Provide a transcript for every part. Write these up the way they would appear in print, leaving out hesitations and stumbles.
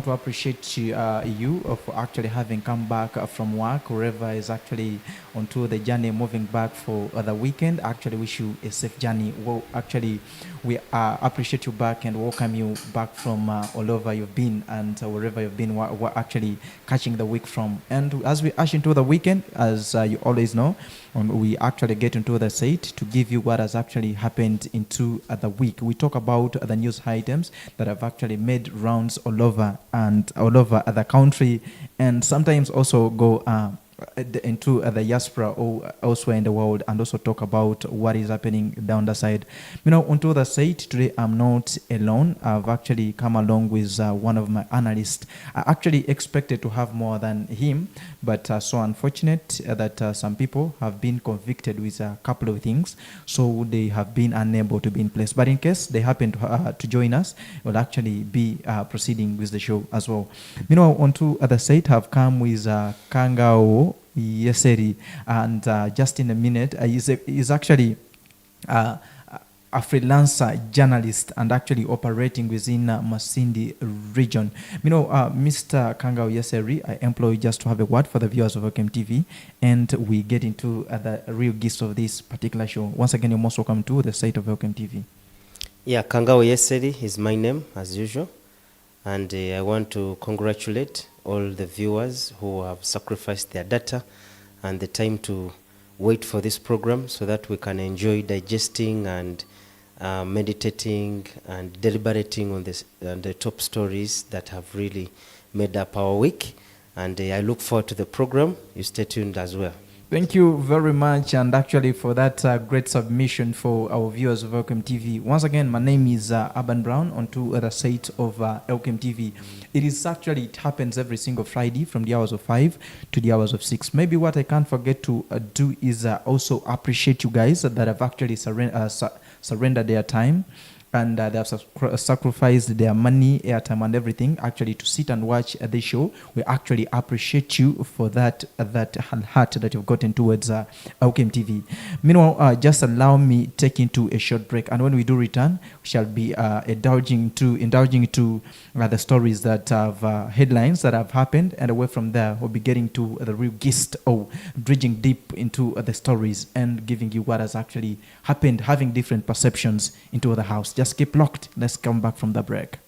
to appreciate you for actually having come back from work, whoever is actually onto the journey moving back for the weekend. Actually, wish you a safe journey. Well, actually, we appreciate you back and welcome you back from all over you've been and wherever you've been. We're actually catching the week from. And as we ash into the weekend, as you always know, we actually get into the site to give you what has actually happened into the week. We talk about the news items that have actually made rounds all over the country, and sometimes also go into the diaspora or elsewhere in the world, and also talk about what is happening down the side. Onto the site today, I'm not alone. I've actually come along with one of my analysts. I actually expected to have more than him, but so unfortunate that some people have been convicted with a couple of things, so they have been unable to be in place. But in case they happen to join us, we'll actually be proceeding with the show as well. Onto the site, have come with Kangao Yeseri, and just in a minute, he's actually a freelancer journalist and actually operating within Masindi region. Mr. Kangao Yeseri, I employ you just to have a word for the viewers of Elkem TV, and we get into the real gist of this particular show. Once again, you're most welcome to the site of Elkem TV. Yeah, Kangao Yeseri is my name as usual, and I want to congratulate all the viewers who have sacrificed their data and the time to wait for this program so that we can enjoy digesting and meditating and deliberating on the top stories that have really made up our week. And I look forward to the program. You stay tuned as well. Thank you very much, and actually for that great submission for our viewers of Elkem TV. Once again, my name is Aban Brown onto the site of Elkem TV. It happens every single Friday from the hours of 5 to the hours of 6. Maybe what I can't forget to do is also appreciate you guys that have actually surrendered their time, and they have sacrificed their money, airtime, and everything actually to sit and watch this show. We actually appreciate you for that heart that you've gotten towards Elkem TV. Meanwhile, just allow me take into a short break, and when we do return, we shall be indulging to the stories that have headlines that have happened, and away from there, we'll be getting to the real gist, or dredging deep into the stories and giving you what has actually happened, having different perceptions into the house. Just keep locked. Let's come back from the break.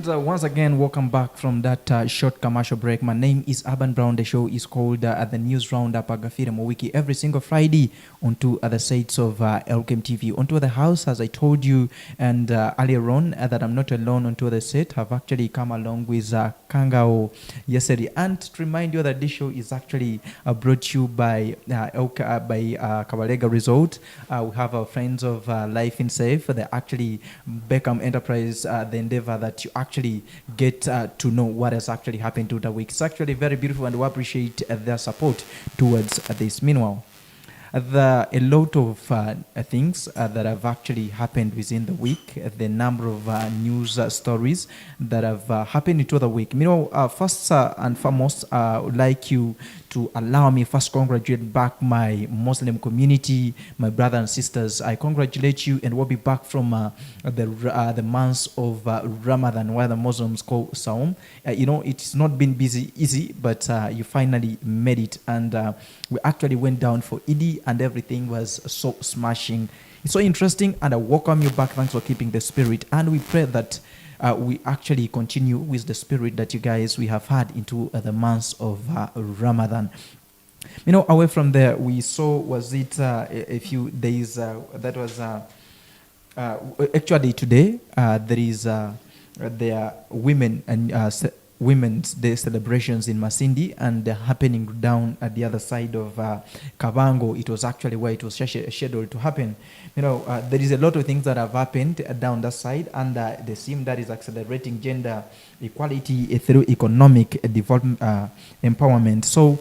Once again, welcome back from that short commercial break. My name is Aban Brown. The show is called the News Roundup Agafiire Wiki every single Friday onto the sites of Elkem TV. Onto the house, as I told you, and earlier on, that I'm not alone onto the set. I've actually come along with Kangao Yeseri. And to remind you that this show is actually brought to you by Kabarwana Resort. We have our friends of Life in Safe. They actually Beckham Enterprise, the endeavor that you actually get to know what has actually happened to the week. It's actually very beautiful, and we appreciate their support towards this. Meanwhile, a lot of things that have actually happened within the week, the number of news stories that have happened into the week. First and foremost, I would like you to allow me first congratulate back my Muslim community, my brothers and sisters. I congratulate you, and we'll be back from the months of Ramadan, where the Muslims call Saum. It's not been easy, but you finally made it, and we actually went down for Eid, and everything was so smashing. It's so interesting, and I welcome you back. Thanks for keeping the spirit, and we pray that we actually continue with the spirit that you guys we have had into the months of Ramadan. Away from there, we saw, was it a few days, that was actually today, there are women and Women's Day celebrations in Masindi, and they're happening down at the other side of Kabango. It was actually where it was scheduled to happen. There is a lot of things that have happened down that side, and the theme that is accelerating gender equality through economic development, empowerment. So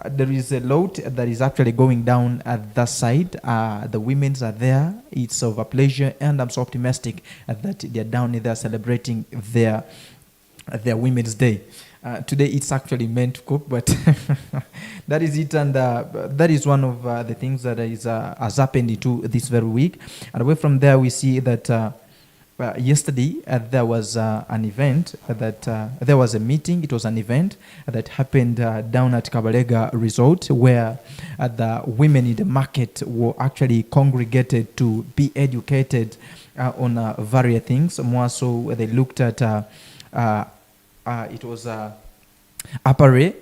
there is a lot that is actually going down at that side. The women's are there. It's of a pleasure, and I'm so optimistic that they're down there celebrating their Women's Day. Today it's actually meant to cook, but that is it, and that is one of the things that has happened into this very week. And away from there, we see that yesterday there was an event there was a meeting. It was an event that happened down at Kabarega Resort, where the women in the market were actually congregated to be educated on various things. More so, they looked at it was apiary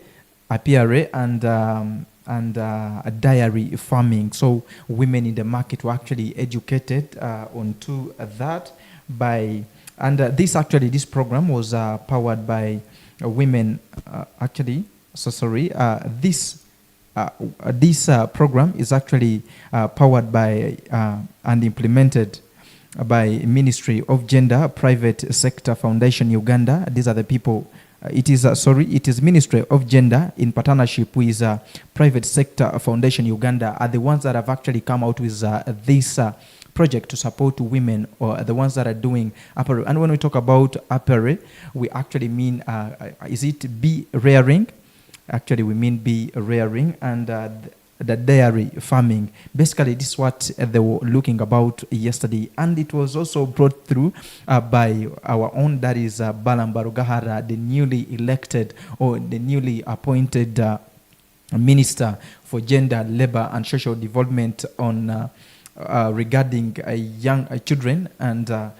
and dairy farming. So women in the market were actually educated onto that this program was powered by women. This program is actually powered by and implemented by Ministry of Gender, Private Sector Foundation Uganda. These are the people. It is Ministry of Gender in partnership with Private Sector Foundation Uganda are the ones that have actually come out with this project to support women, or the ones that are doing apparel. And when we talk about apparel, we actually mean, is it bee rearing? Actually, we mean bee rearing and the dairy farming. Basically, this is what they were looking about yesterday. And it was also brought through by our own, that is Balamba Rugahara, the newly elected or the newly appointed Minister for Gender, Labor and Social Development on regarding young children and the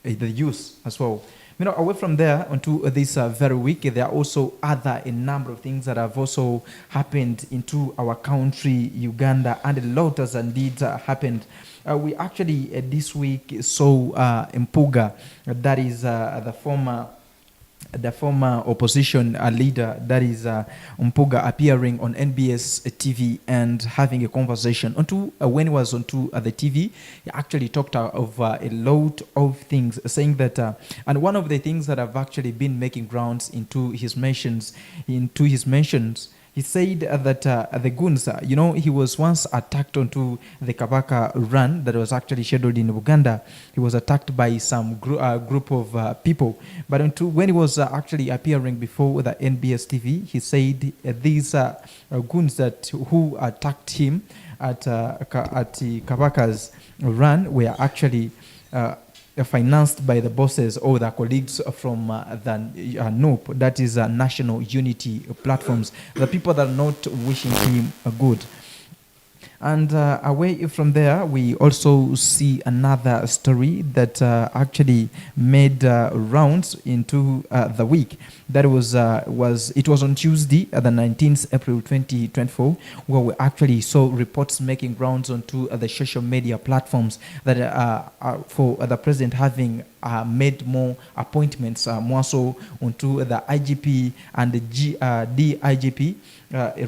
youth as well. Away from there onto this very week, there are also a number of things that have also happened into our country, Uganda, and a lot has indeed happened. We actually this week saw Mpuga, that is the former opposition leader, that is Mpuga, appearing on NBS TV and having a conversation. When he was onto the TV, he actually talked of a lot of things, saying that, and one of the things that have actually been making rounds into his mentions, he said that the goons, he was once attacked onto the Kabaka run that was actually scheduled in Uganda. He was attacked by some group of people. But when he was actually appearing before the NBS TV, he said these goons who attacked him at Kabaka's run were actually financed by the bosses or the colleagues from the NUP, that is National Unity Platforms, the people that are not wishing him good. And away from there, we also see another story that actually made rounds into the week. That was on Tuesday, the 19th April 2024, where we actually saw reports making rounds onto the social media platforms that for the president having made more appointments, more so onto the IGP and the DIGP,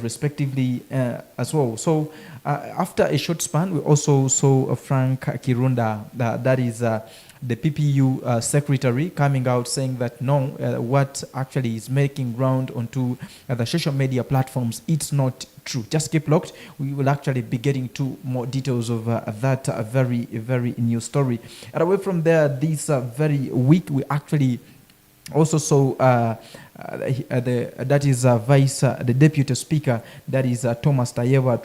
respectively, as well. So after a short span, we also saw Frank Kirunda, that is the PPU secretary, coming out saying that no, what actually is making round onto the social media platforms, it's not true. Just keep locked. We will actually be getting to more details of that very, very new story. And away from there, this very week, we actually also saw that is the deputy speaker, that is Thomas Tayewa,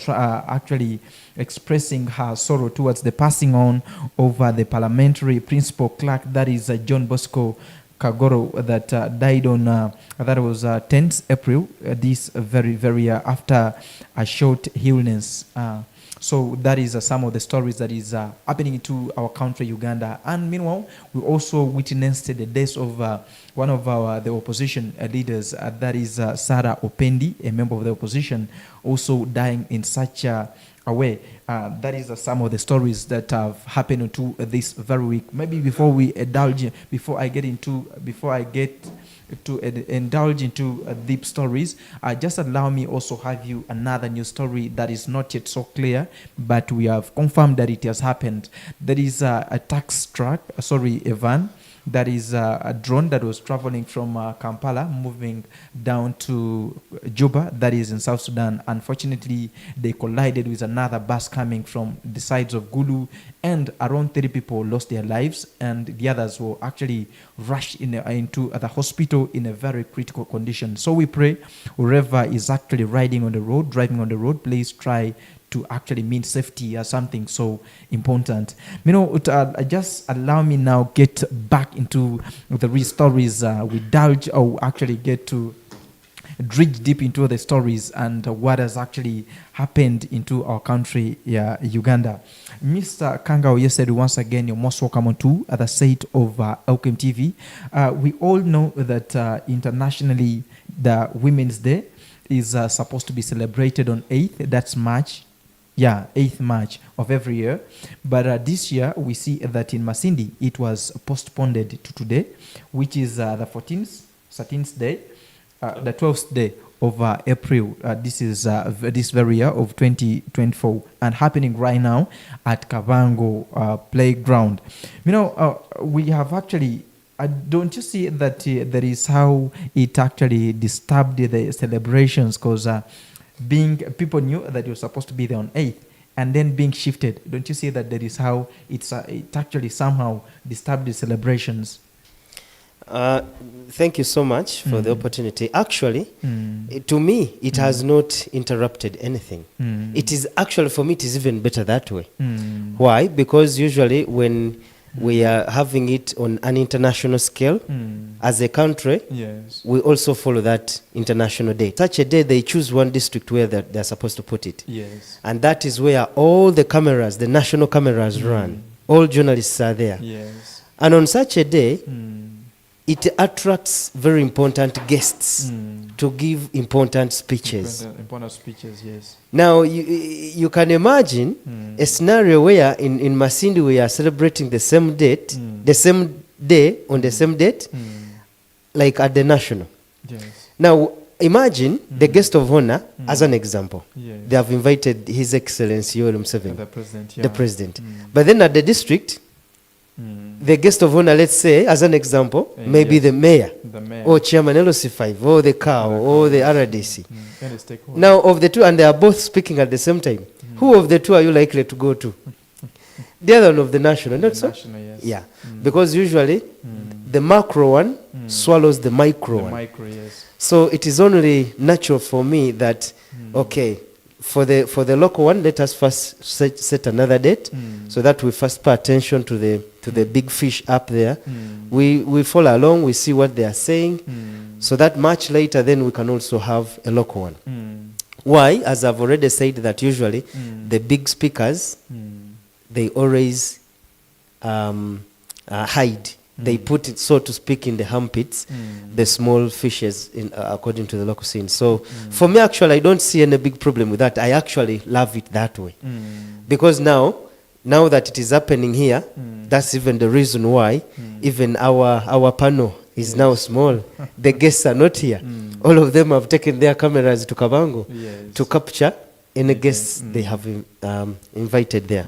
actually expressing her sorrow towards the passing on of the parliamentary principal clerk, that is John Bosco Kagoro, that died on that was 10th April, this very, very after a short illness. So that is some of the stories that is happening to our country, Uganda. And meanwhile, we also witnessed the death of one of the opposition leaders, that is Sarah Opendi, a member of the opposition, also dying in such a way. That is some of the stories that have happened to this very week. Maybe before we indulge, before I get to indulge into deep stories, just allow me also have you another news story that is not yet so clear, but we have confirmed that it has happened. There is a tax truck, a van, that is a drone that was traveling from Kampala, moving down to Juba, that is in South Sudan. Unfortunately, they collided with another bus coming from the sides of Gulu, and around 30 people lost their lives, and the others were actually rushed into the hospital in a very critical condition. So we pray whoever is actually driving on the road, please try to actually mean safety as something so important. Just allow me now get back into the real stories. We indulge or actually get to dredge deep into the stories and what has actually happened into our country, Uganda. Mr. Kangao, yesterday, once again, you're most welcome on to the site of Elkem TV. We all know that internationally the Women's Day is supposed to be celebrated on 8th. That's March. 8th March of every year. But this year, we see that in Masindi, it was postponed to today, which is the 13th day, the 12th day of April. This is this very year of 2024, and happening right now at Kabango Playground. We have actually... don't you see that that is how it actually disturbed the celebrations, because being people knew that you were supposed to be there on 8th and then being shifted. Don't you see that that is how it actually somehow disturbed the celebrations? Thank you so much for the opportunity. Actually, to me, it has not interrupted anything. It is actually, for me, it is even better that way. Why? Because usually when we are having it on an international scale, as a country, we also follow that international day. Such a day, they choose one district where they're supposed to put it. And that is where all the cameras, the national cameras run. All journalists are there. And on such a day, it attracts very important guests to give important speeches. Now, you can imagine a scenario where in Masindi we are celebrating the same date, the same day, on the same date, like at the national. Now, imagine the guest of honor, as an example. They have invited His Excellency Yoweri Museveni, the president. But then at the district, the guest of honor, let's say, as an example, maybe the mayor, or Chairman LOC5, or the COW, or the RDC. Now, of the two, and they are both speaking at the same time, who of the two are you likely to go to? The other one of the national, not so? Yeah, because usually the macro one swallows the micro one. So it is only natural for me that, okay, for the local one, let us first set another date, so that we first pay attention to the big fish up there. We follow along, we see what they are saying, so that much later then we can also have a local one. Why? As I've already said, that usually the big speakers, they always hide. They put it, so to speak, in the armpits, the small fishes, according to the local scene. So for me, actually, I don't see any big problem with that. I actually love it that way. Because now that it is happening here, that's even the reason why even our panel is now small. The guests are not here. All of them have taken their cameras to Kabango to capture any guests they have invited there.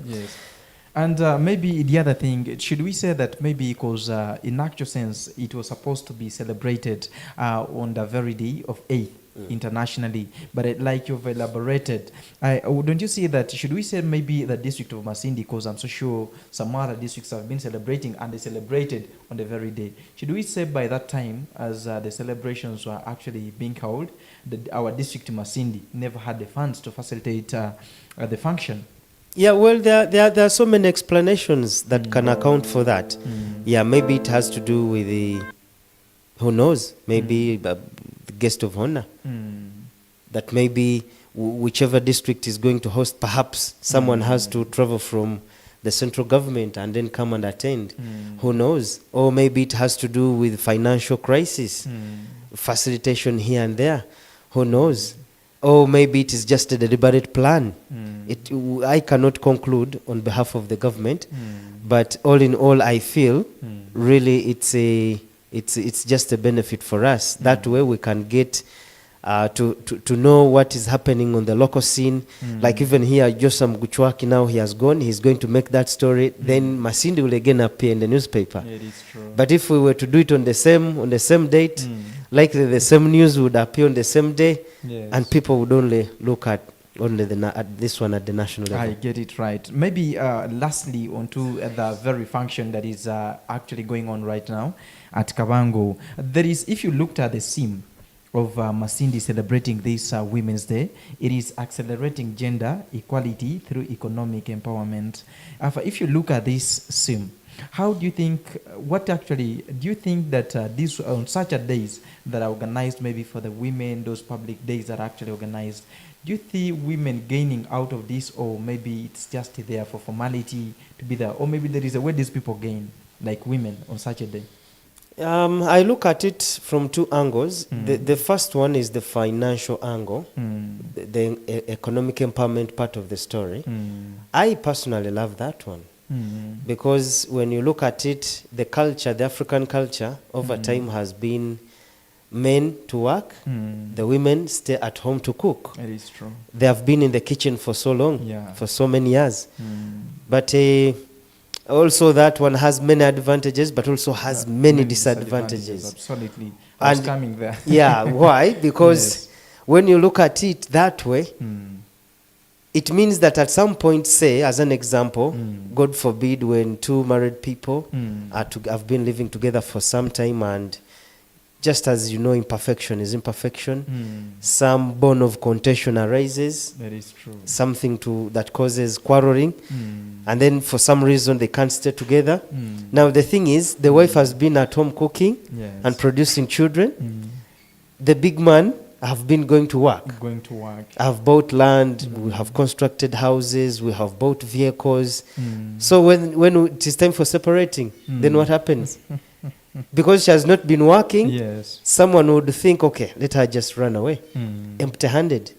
And maybe the other thing, should we say that maybe because in actual sense it was supposed to be celebrated on the very day of 8th internationally, but like you've elaborated, don't you see that, should we say maybe the district of Masindi, because I'm so sure some other districts have been celebrating and they celebrated on the very day, should we say by that time, as the celebrations were actually being held, that our district Masindi never had the funds to facilitate the function? Yeah, well, there are so many explanations that can account for that. Yeah, maybe it has to do with the, who knows, maybe the guest of honor. That maybe whichever district is going to host, perhaps someone has to travel from the central government and then come and attend. Who knows? Or maybe it has to do with financial crisis, facilitation here and there. Who knows? Or maybe it is just a deliberate plan. I cannot conclude on behalf of the government, but all in all, I feel really it's just a benefit for us. That way we can get to know what is happening on the local scene. Like even here, Josam Guchwaki, now he has gone, he's going to make that story. Then Masindi will again appear in the newspaper. Yeah, it is true. But if we were to do it on the same date, likely the same news would appear on the same day, and people would only look at at this one at the national level. I get it right. Maybe lastly, onto the very function that is actually going on right now at Kabango. There is, if you looked at the theme of Masindi celebrating this Women's Day, it is accelerating gender equality through economic empowerment. If you look at this theme, how do you think, do you think that these on such a days that are organized maybe for the women, those public days that are actually organized, do you see women gaining out of this, or maybe it's just there for formality to be there, or maybe there is a way these people gain, like women on such a day? I look at it from two angles. The first one is the financial angle, the economic empowerment part of the story. I personally love that one. Because when you look at it, the culture, the African culture, over time has been men to work, the women stay at home to cook. It is true. They have been in the kitchen for so long, for so many years. But also that one has many advantages, but also has many disadvantages. Absolutely. I was coming there. Yeah, why? Because when you look at it that way, it means that at some point, say, as an example, God forbid, when two married people have been living together for some time, and just as you know, imperfection is imperfection, some bone of contention arises. That is true. Something that causes quarreling, and then for some reason they can't stay together. Now the thing is, the wife has been at home cooking and producing children. The big man have been going to work. Have bought land, we have constructed houses, we have bought vehicles. So when it is time for separating, then what happens? Because she has not been working, someone would think, okay, let her just run away, empty-handed.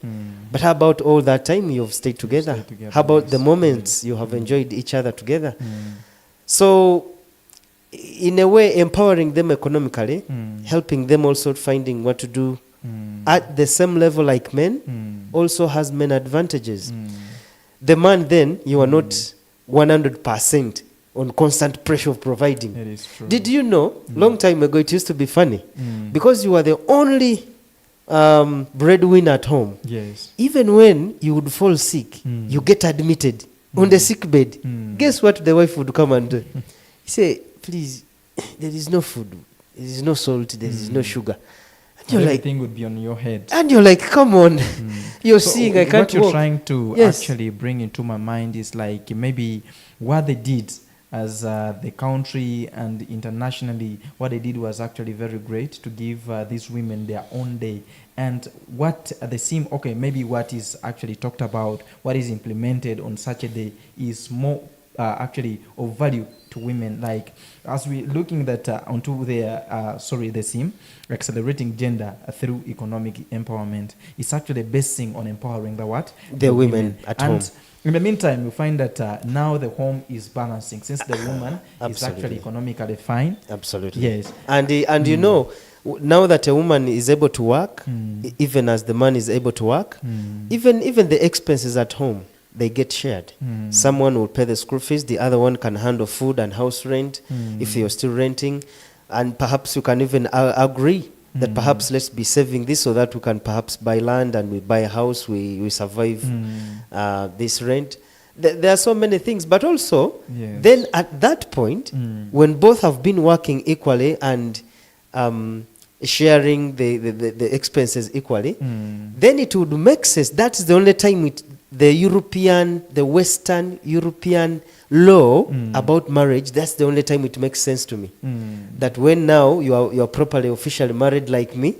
But how about all that time you have stayed together? How about the moments you have enjoyed each other together? So, in a way, empowering them economically, helping them also finding what to do at the same level like men, also has many advantages. The man then, you are not 100% on constant pressure of providing. It is true. Did you know, long time ago, it used to be funny, because you were the only breadwinner at home. Even when you would fall sick, you get admitted on the sick bed. Guess what the wife would come and do? He say, please, there is no food, there is no salt, there is no sugar. And you're everything would be on your head. And you're like, come on, you're seeing I can't What you're walk. trying to actually bring into my mind is like maybe what they did as the country and internationally, what they did was actually very great to give these women their own day. And what they seem, maybe what is actually talked about, what is implemented on such a day is more actually of value to women. Like as we looking that onto the theme, accelerating gender through economic empowerment, it's actually basing on empowering the women at home. In the meantime, we find that now the home is balancing since the woman is actually economically fine. Absolutely. Yes. And you know, now that a woman is able to work, even as the man is able to work, even the expenses at home, they get shared. Someone will pay the school fees, the other one can handle food and house rent if you're still renting. And perhaps you can even agree that perhaps let's be saving this so that we can perhaps buy land and we buy a house, we survive this rent. There are so many things, but also then at that point, when both have been working equally and sharing the expenses equally, then it would make sense. That's the only time the Western European law about marriage, that's the only time it makes sense to me. That when now you are properly officially married like me,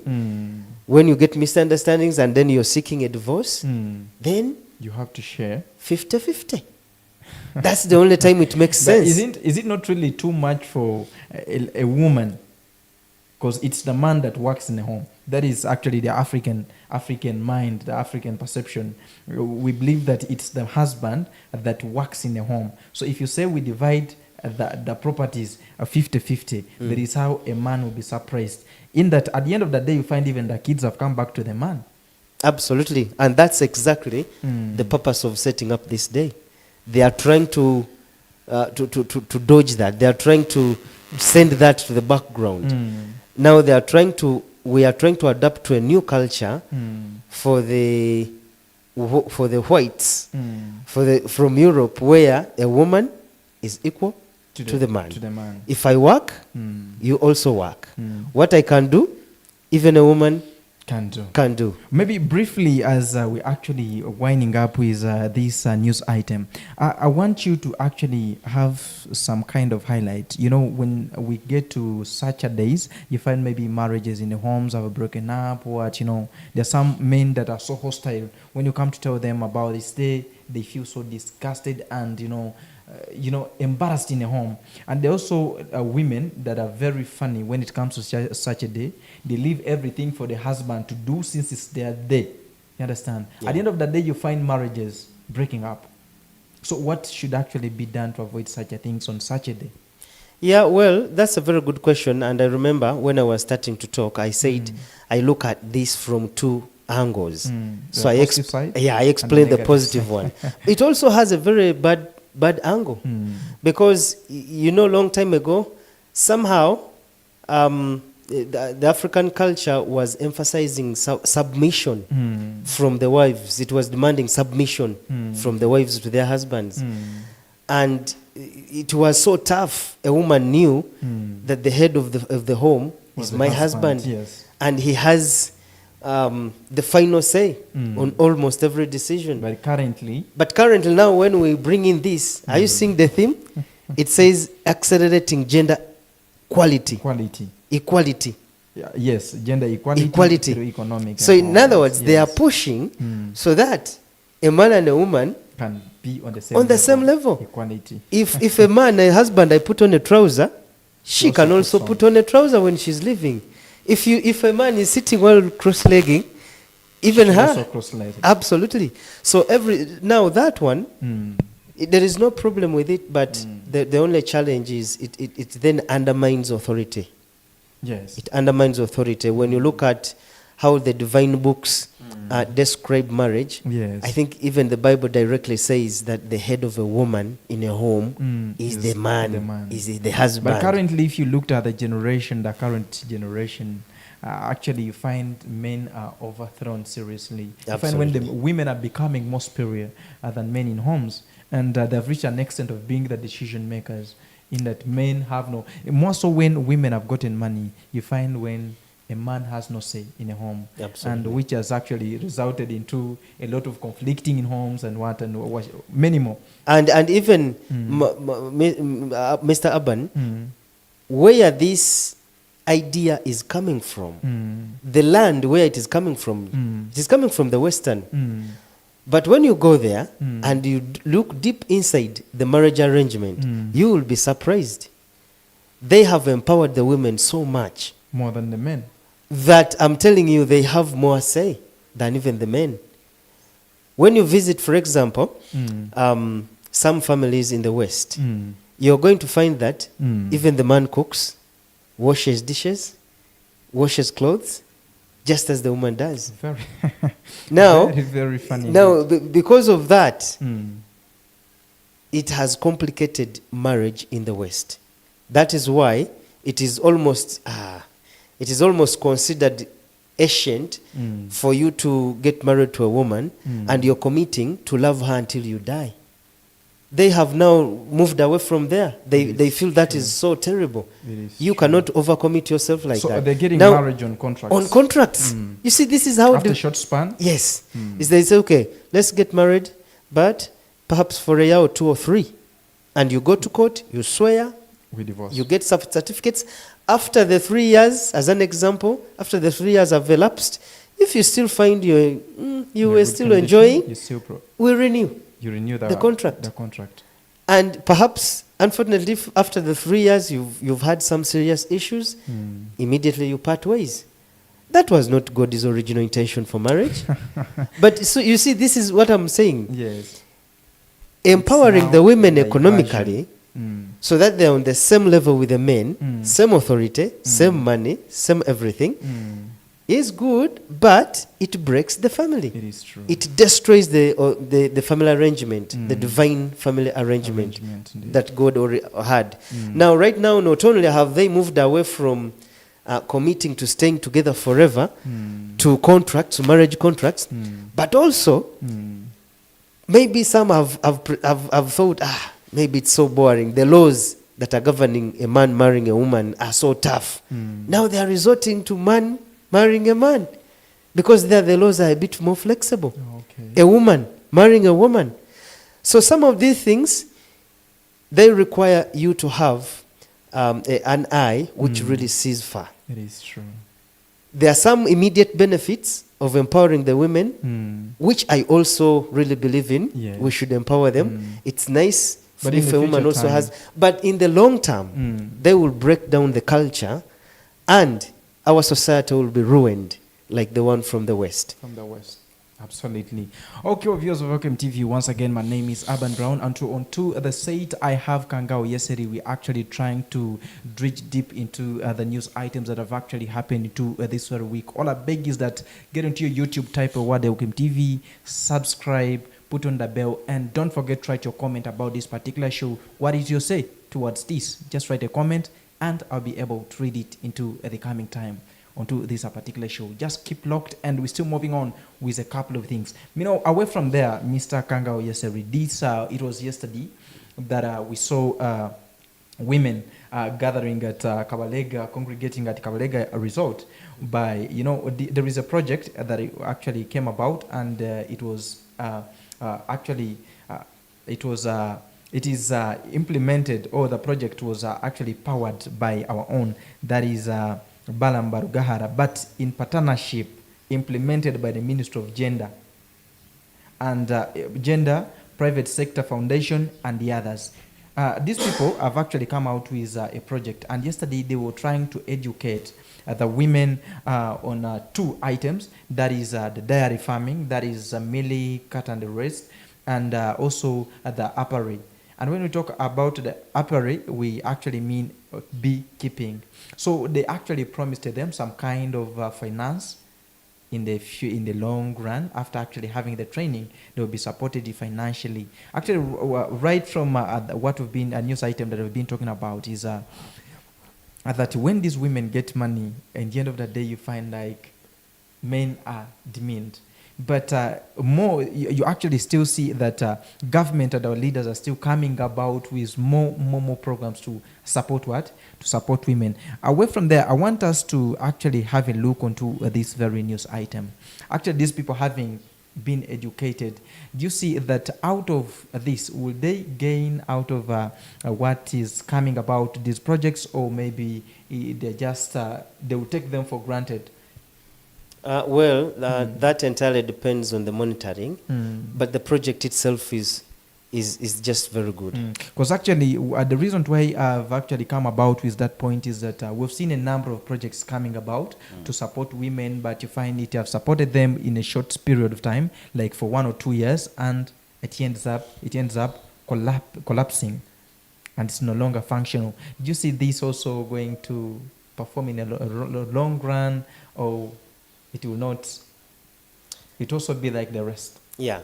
When you get misunderstandings and then you're seeking a divorce, then You have to share. 50-50. That's the only time it makes But sense. is it not really too much for a woman? Because it's the man that works in the home. That is actually the African mind, the African perception. We believe that it's the husband that works in the home. So if you say we divide the properties 50-50, that is how a man will be surprised. In that, at the end of the day, you find even the kids have come back to the man. Absolutely. And that's exactly the purpose of setting up this day. They are trying to dodge that. They are trying to send that to the background. Now we are trying to adapt to a new culture for the whites, from Europe, where a woman is equal to the man. If I work, you also work. What I can do, even a woman can do. Maybe briefly, as we're actually winding up with this news item, I want you to actually have some kind of highlight. You know, when we get to such a days, you find maybe marriages in the homes have broken up. What, you know, there's some men that are so hostile. When you come to tell them about this day, they feel so disgusted and, embarrassed in a home. And there are also women that are very funny when it comes to such a day. They leave everything for the husband to do since it's their day. You understand? Yeah. At the end of the day, you find marriages breaking up. So what should actually be done to avoid such a things on such a day? Yeah, well, that's a very good question. And I remember when I was starting to talk, I said I look at this from two angles. So I explained the positive one. It also has a very bad angle, because long time ago, somehow the African culture was emphasizing submission from the wives. It was demanding submission from the wives to their husbands, and it was so tough. A woman knew that the head of the home is my husband, yes. And he has the final say on almost every decision. But currently now, when we bring in this, are you seeing the theme? It says accelerating gender equality. Yeah, yes, gender equality through economic. So in other words, they are pushing so that a man and a woman can be on the same level. Equality. If a man, a husband, I put on a trouser, she can also put on a trouser when she's leaving. If a man is sitting while cross-legging, even her, also cross-legged. Absolutely. So now that one, there is no problem with it, but the only challenge is it then undermines authority. Yes. It undermines authority. When you look at how the divine books describe marriage, yes. I think even the Bible directly says that the head of a woman in a home is the man, is the husband. But currently, if you looked at the current generation, actually you find men are overthrown seriously. Absolutely. You find when the women are becoming more superior than men in homes, and they've reached an extent of being the decision makers, in that men have no, more so when women have gotten money, you find when a man has no say in a home. Absolutely. And which has actually resulted into a lot of conflicting in homes and many more. And even Mr. Aban, where this idea is coming from, the land where it is coming from, it is coming from the Western. But when you go there and you look deep inside the marriage arrangement, you will be surprised. They have empowered the women so much. More than the men. That I'm telling you, they have more say than even the men. When you visit, for example, some families in the West, you're going to find that even the man cooks, washes dishes, washes clothes, just as the woman does. Now, very funny. Now, because of that, it has complicated marriage in the West. That is why it is almost considered ancient for you to get married to a woman and you're committing to love her until you die. They have now moved away from there. They feel that is so terrible. You cannot overcommit yourself like that. So they're getting marriage on contracts. On contracts. You see, this is how... After a short span? Yes. Is they say, okay, let's get married, but perhaps for a year or 2 or 3. And you go to court, you swear, we divorce. you get certificates, After the 3 years, as an example, after the 3 years have elapsed, if you still find you were still enjoying, we renew. You renew the contract. The contract. And perhaps, unfortunately, if after the 3 years you've had some serious issues, immediately you part ways. That was not God's original intention for marriage. But so you see, this is what I'm saying. Yes. Empowering the women economically, so that they're on the same level with the men, same authority, same money, same everything, is good, but it breaks the family. It is true. It destroys the family arrangement, the divine family arrangement that God already had. Now, right now, not only have they moved away from committing to staying together forever to contracts, to marriage contracts, but also maybe some have thought, maybe it's so boring. The laws that are governing a man marrying a woman are so tough. Now they are resorting to man marrying a man because there the laws are a bit more flexible. Okay. A woman marrying a woman. So some of these things, they require you to have an eye which really sees far. It is true. There are some immediate benefits of empowering the women, which I also really believe in. Yes. We should empower them. It's nice But if in the a woman future also time- has. But in the long term, they will break down the culture and our society will be ruined like the one from the West. From the West. Absolutely. Okay, well, viewers of Elkem TV, once again, my name is Urban Brown. And on to the site, I have Kangao. Yesterday, we're actually trying to dredge deep into the news items that have actually happened to this very week. All I beg is that get into your YouTube, type a word Elkem TV, subscribe, put on the bell, and don't forget to write your comment about this particular show. What is your say towards this? Just write a comment, and I'll be able to read it into the coming time onto this particular show. Just keep locked, and we're still moving on with a couple of things. Away from there, Mr. Kangao, yesterday, it was yesterday that we saw women gathering at Kabalega, congregating at Kabalega Resort. There is a project that actually came about, and it is implemented, or the project was actually powered by our own, that is Balambaru Gahara, but in partnership, implemented by the Ministry of Gender and Gender, Private Sector Foundation, and the others. These people have actually come out with a project, and yesterday they were trying to educate the women on 2 items, that is the dairy farming, that is millie, cat and the rest, and also the apiary. And when we talk about the apiary, we actually mean beekeeping. So they actually promised them some kind of finance in the long run. After actually having the training, they will be supported financially. Actually, right from what we've been, a news item that we've been talking about is that when these women get money, at the end of the day, you find like men are demeaned. But you actually still see that government and our leaders are still coming about with more programs to support what? To support women. Away from there, I want us to actually have a look onto this very news item. Actually, these people having been educated, do you see that out of this, will they gain out of what is coming about these projects, or maybe they will take them for granted? That entirely depends on the monitoring, but the project itself is just very good. Because actually, the reason why I've actually come about with that point is that we've seen a number of projects coming about to support women, but you find it have supported them in a short period of time, like for 1 or 2 years, and it ends up collapsing, and it's no longer functional. Do you see this also going to perform in a long run, or it will not? It also be like the rest. Yeah.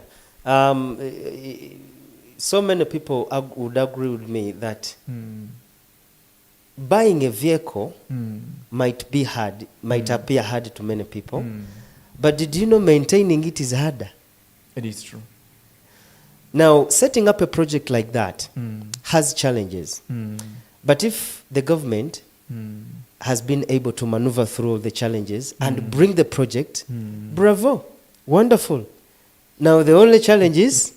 So many people would agree with me that buying a vehicle might appear hard to many people. But did you know maintaining it is harder? It is true. Now, setting up a project like that has challenges. But if the government has been able to maneuver through all the challenges and bring the project, bravo, wonderful. Now, the only challenge is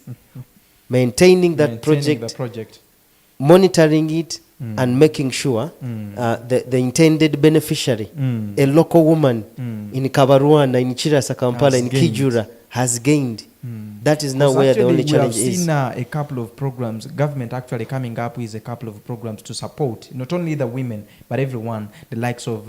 maintaining the project, monitoring it, and making sure the intended beneficiary, a local woman in Kabarwana, in Chirasa, Kampala, in Kijura, has gained. That is now where the only challenge is. We have seen a couple of programs, government actually coming up with a couple of programs to support not only the women, but everyone, the likes of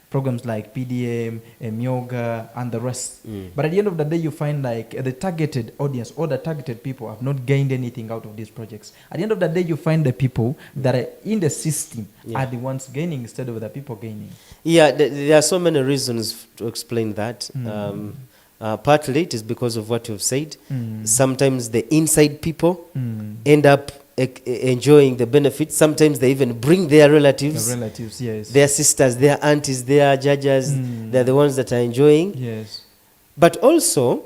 programs like PDM, Myoga, and the rest. But at the end of the day, you find like the targeted audience or the targeted people have not gained anything out of these projects. At the end of the day, you find the people that are in the system are the ones gaining instead of the people gaining. Yeah, there are so many reasons to explain that. Partly it is because of what you've said. Sometimes the inside people end up enjoying the benefits. Sometimes they even bring their relatives. The relatives, yes. Their sisters, their aunties, their judges. They're the ones that are enjoying. Yes. But also,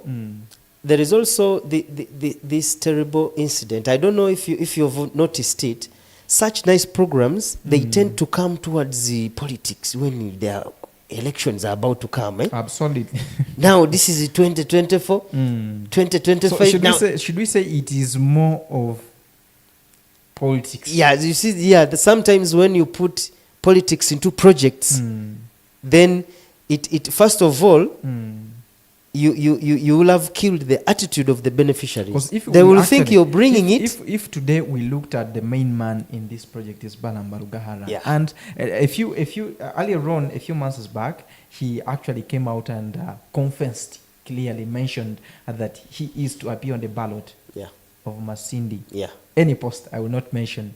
there is also this terrible incident. I don't know if you've noticed it. Such nice programs, they tend to come towards the politics when their elections are about to come. Absolutely. Now this is 2024, 2025. So should we say it is more of politics? Yeah, you see, sometimes when you put politics into projects, then it first of all, you will have killed the attitude of the beneficiaries. They will think you're bringing it. If today we looked at the main man in this project is Balambarugahara, and earlier on, a few months back, he actually came out and confessed, clearly mentioned that he is to appear on the ballot of Masindi. Any post I will not mention,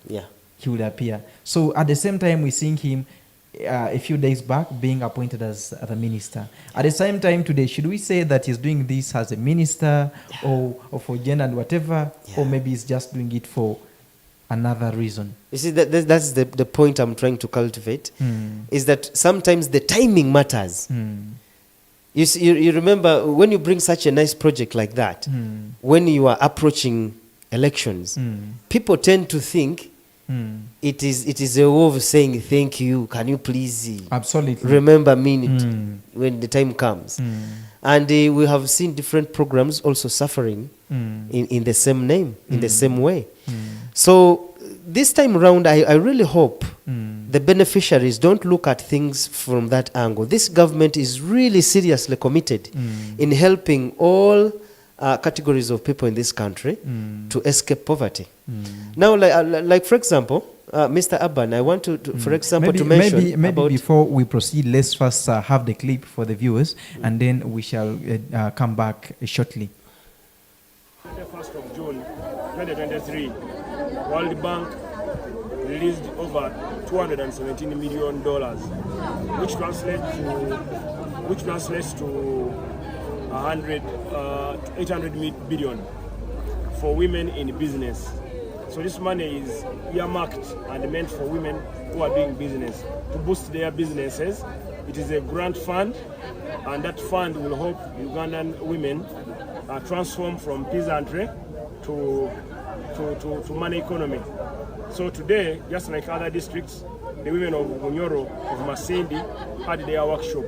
he will appear. So at the same time, we're seeing him a few days back being appointed as the minister. At the same time today, should we say that he's doing this as a minister or for gender and whatever, or maybe he's just doing it for another reason? You see, that's the point I'm trying to cultivate, is that sometimes the timing matters. You see, you remember when you bring such a nice project like that, when you are approaching elections, people tend to think it is a way of saying thank you. Can you please remember me when the time comes? And we have seen different programs also suffering in the same name, in the same way. So this time around, I really hope the beneficiaries don't look at things from that angle. This government is really seriously committed in helping all categories of people in this country to escape poverty. Now, like for example, Mr. Abban, I want to for example, to mention maybe before we proceed, let's first have the clip for the viewers, and then we shall come back shortly. The 1st of June 2023, World Bank released over $217 million, which translates to 800 billion for women in business. So this money is earmarked and meant for women who are doing business to boost their businesses. It is a grant fund, and that fund will help Ugandan women transform from peasantry to money economy. So today, just like other districts, the women of Bunyoro, of Masindi, had their workshop.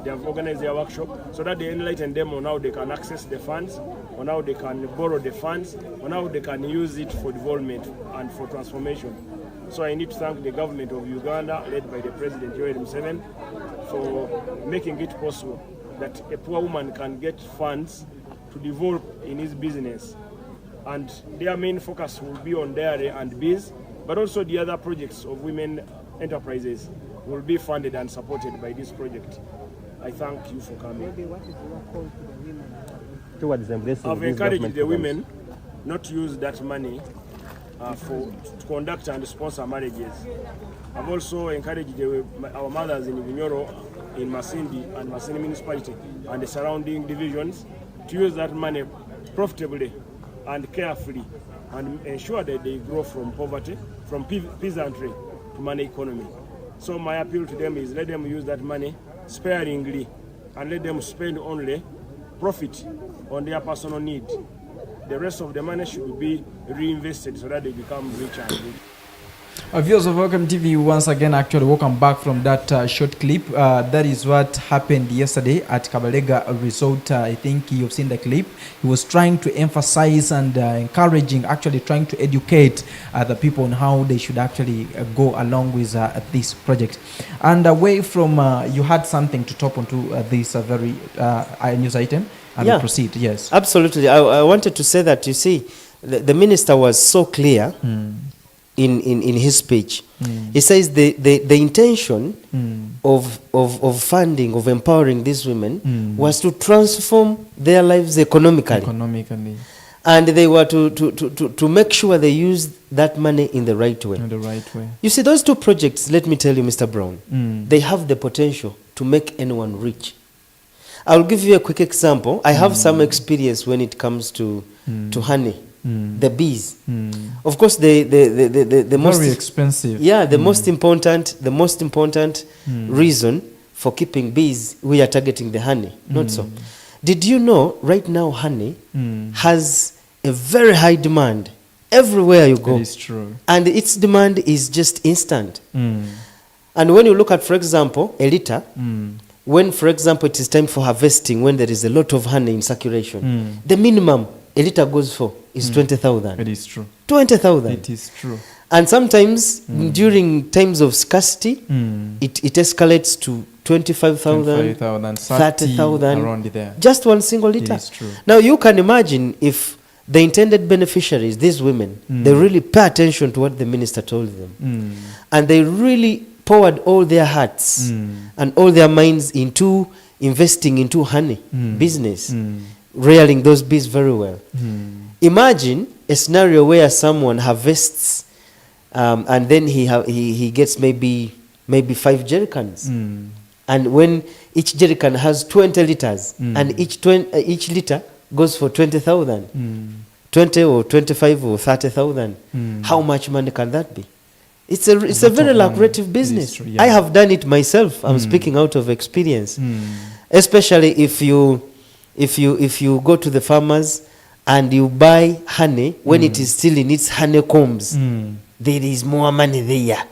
They have organized their workshop so that they enlighten them on how they can access the funds, on how they can borrow the funds, on how they can use it for development and for transformation. So I need to thank the government of Uganda, led by the President Yoweri Museveni, for making it possible that a poor woman can get funds to develop in his business. And their main focus will be on dairy and bees, but also the other projects of women enterprises will be funded and supported by this project. I thank you for coming. What is your call to the women towards embracing I've encouraged the women not to use that money to conduct and sponsor marriages. I've also encouraged our mothers in Bunyoro, in Masindi and Masindi municipality and the surrounding divisions to use that money profitably and carefully and ensure that they grow from poverty, from peasantry to money economy. So my appeal to them is let them use that money sparingly and let them spend only profit on their personal need. The rest of the money should be reinvested so that they become rich and rich. Viewers of Welcome TV, once again, actually, welcome back from that short clip. That is what happened yesterday at Kabarega Resort. I think you've seen the clip. He was trying to emphasize and encouraging, actually trying to educate the people on how they should actually go along with this project. And away from, you had something to top onto this very news item. And Yeah. proceed, yes. Absolutely. I wanted to say that, you see, the minister was so clear in his speech. He says the intention of funding, of empowering these women was to transform their lives economically. And they were to make sure they used that money in the right way. In the right way. You see, those two projects, let me tell you, Mr. Brown, they have the potential to make anyone rich. I'll give you a quick example. I have some experience when it comes to honey, the bees. Of course, the most very expensive. Yeah, the most important reason for keeping bees, we are targeting the honey, not so. Did you know right now honey has a very high demand everywhere you go? That is true. And its demand is just instant. And when you look at, for example, a liter, when, for example, it is time for harvesting, when there is a lot of honey in circulation, the minimum a liter goes for is 20,000. It is true. 20,000. It is true. And sometimes during times of scarcity, it escalates to 25,000, 30,000, around there. just one single liter. is true. Now you can imagine if the intended beneficiaries, these women, they really pay attention to what the minister told them. And they really poured all their hearts and all their minds into investing into honey business, rearing those bees very well. Imagine a scenario where someone harvests and then he gets maybe 5 jerrycans. And when each jerrycan has 20 liters and each liter goes for 20,000, 20 or 25 or 30,000, how much money can that be? It's a very lucrative business. True, yeah. I have done it myself. I'm speaking out of experience. Especially if you go to the farmers and you buy honey when it is still in its honeycombs, there is more money there.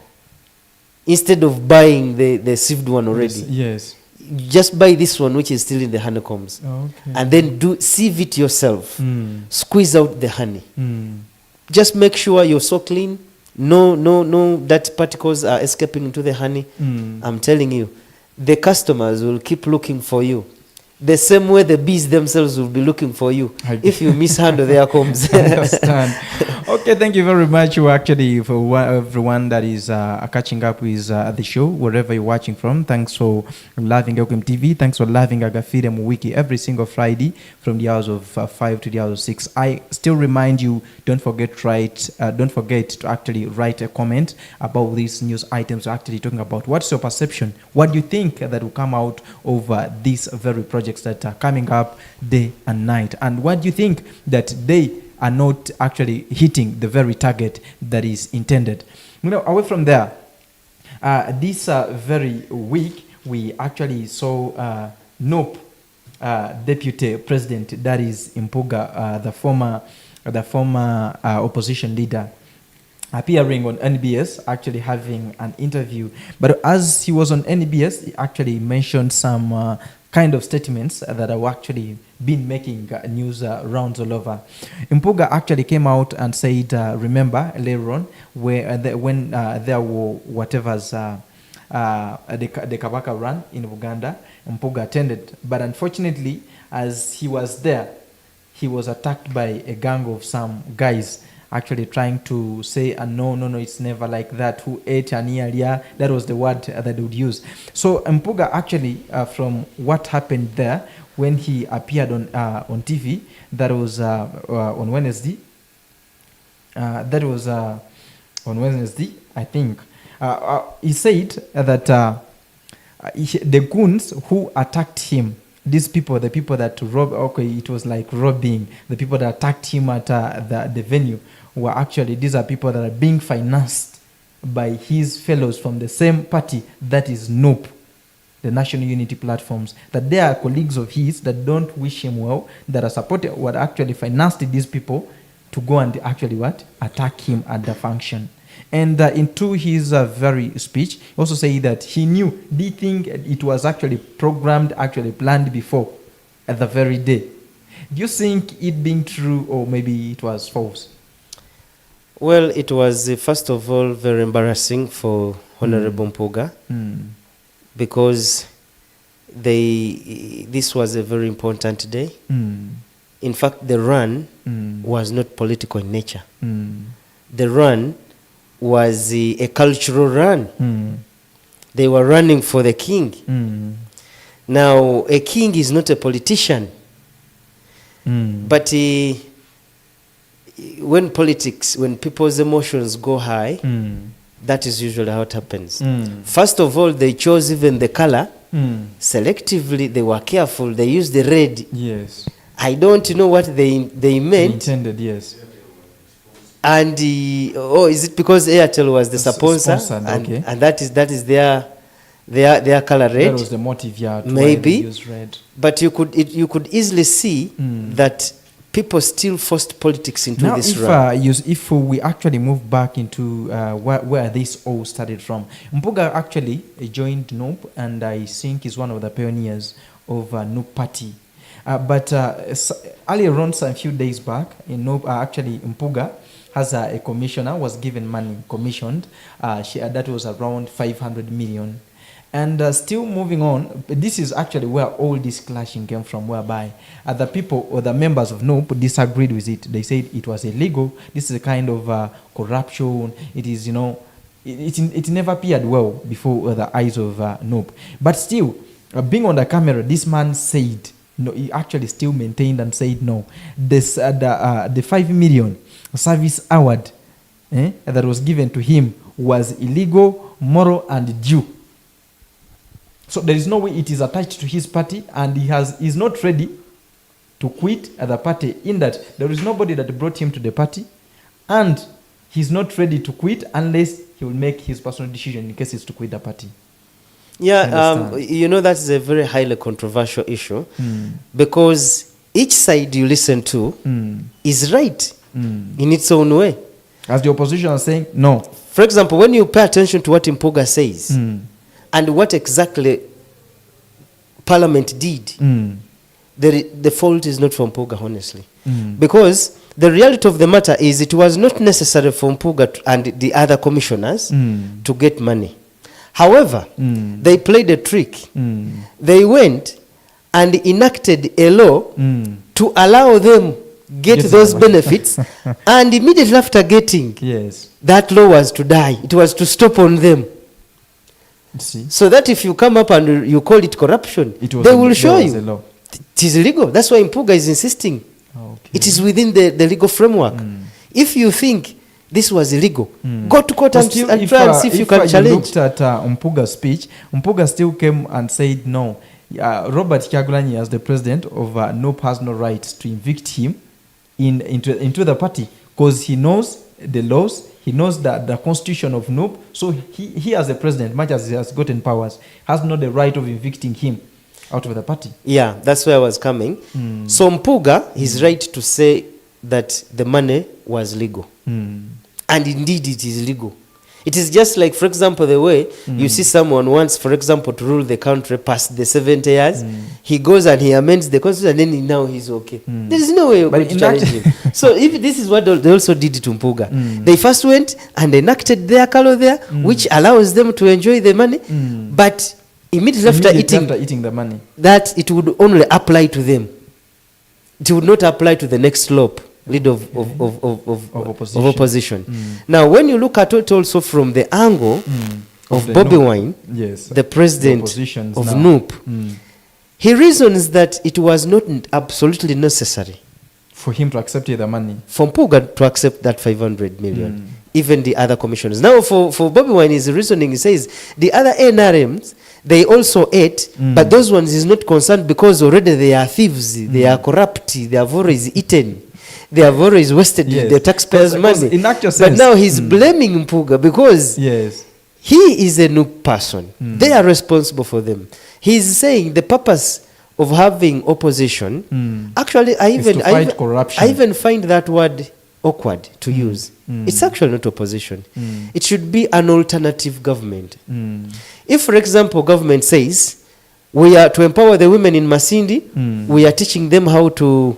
Instead of buying the sieved one already. Yes. Just buy this one which is still in the honeycombs. Okay. And then sieve it yourself. Squeeze out the honey. Just make sure you're so clean. No dirty particles are escaping into the honey. I'm telling you, the customers will keep looking for you. The same way the bees themselves will be looking for you if you mishandle their combs. I understand. Okay, thank you very much. Actually, for everyone that is catching up with the show, wherever you're watching from. Thanks for loving Elkem TV. Thanks for loving Agafiire Wiki every single Friday from the hours of 5 to the hours of 6. I still remind you, don't forget to actually write a comment about these news items we're actually talking about. What's your perception? What do you think that will come out of these very projects that are coming up day and night? And what do you think that they are not actually hitting the very target that is intended? Away from there, this very week, we actually saw NOP deputy president, that is Impuga, the former opposition leader, appearing on NBS, actually having an interview. But as he was on NBS, he actually mentioned some kind of statements that have actually been making news rounds all over. Impuga actually came out and said, remember later on, when there were whatever's the Kabaka run in Uganda, Impuga attended. But unfortunately, as he was there, he was attacked by a gang of some guys actually trying to say, no, it's never like that. Who ate an ear? That was the word that they would use. So Impuga actually, from what happened there, when he appeared on TV, that was on Wednesday. That was on Wednesday, I think. He said that the goons who attacked him, these people, the people that robbed, it was like robbing, the people that attacked him at the venue were actually, these are people that are being financed by his fellows from the same party, that is NOP, the National Unity Platforms, that they are colleagues of his that don't wish him well, that are supported, what actually financed these people to go and actually attack him at the function. And into his very speech, he also said that he knew, the thing it was actually programmed, actually planned before, at the very day. Do you think it being true, or maybe it was false? Well, it was first of all very embarrassing for Honorable Mpuga because this was a very important day. In fact, the run was not political in nature. The run was a cultural run. They were running for the king. Now, a king is not a politician. But when people's emotions go high, that is usually how it happens. First of all, they chose even the color. Selectively, they were careful. They used the red. Yes. I don't know what they meant. They intended, yes. And is it because Airtel was the sponsor? Okay. And that is their color red. That was the motive, yeah. Maybe. Use red. But you could easily see that people still forced politics into now, this run. If we actually move back into where this all started from, Mpuga actually joined NOP, and I think is one of the pioneers of NOP party. But earlier on, a few days back, in NOP, actually Mpuga has a commissioner, was given money, commissioned. That was around 500 million. And still moving on, this is actually where all this clashing came from, whereby the people or the members of NOP disagreed with it. They said it was illegal. This is a kind of corruption. It is, it never appeared well before the eyes of NOP. But still, being on the camera, this man said, no, he actually still maintained and said no. The 5 million service award that was given to him was illegal, moral, and due. So there is no way it is attached to his party, and he's not ready to quit the party, in that there is nobody that brought him to the party, and he's not ready to quit unless he will make his personal decision in case it's to quit the party. Yeah, that's a very highly controversial issue because each side you listen to is right in its own way. As the opposition are saying, no. For example, when you pay attention to what Mpuga says, and what exactly Parliament did, the fault is not from Mpuga, honestly. Because the reality of the matter is it was not necessary for Mpuga and the other commissioners to get money. However, they played a trick. They went and enacted a law to allow them get those benefits, and immediately after getting, that law was to die. It was to stop on them. See? So that if you come up and you call it corruption, they will show you. It is illegal. That's why Mpuga is insisting. Okay. It is within the legal framework. If you think this was illegal, go to court and try and see if you can challenge. If you looked at Mpuga's speech, Mpuga still came and said no. Robert Kyagulanyi, as the president of NOP, has no right to evict him into the party, because he knows the laws. He knows that the constitution of NOP, so he as a president, much as he has gotten powers, has not the right of evicting him out of the party. Yeah, that's where I was coming. So Mpuga is right to say that the money was legal. And indeed it is legal. It is just like, for example, the way you see someone wants, for example, to rule the country past the 70 years, he goes and he amends the constitution, and then now he's okay. There is no way to challenge him. So if this is what they also did to Mpuga. They first went and enacted their color there, which allows them to enjoy the money, but immediately after eating the money, that it would only apply to them. It would not apply to the next slope. Lead of opposition. Now, when you look at it also from the angle of Bobby Wine, the president of NOP, he reasons that it was not absolutely necessary for him to accept the money, for Mpuga to accept that 500 million, even the other commissioners. Now, for Bobby Wine, his reasoning, he says the other NRMs, they also ate, but those ones is not concerned because already they are thieves, they are corrupt, they have always eaten. They have always wasted the taxpayers' money. In actual sense, but now he's blaming Mpuga because he is a new person. They are responsible for them. He's saying the purpose of having opposition, actually, I even find that word awkward to use. It's actually not opposition. It should be an alternative government. If, for example, government says, we are to empower the women in Masindi, we are teaching them how to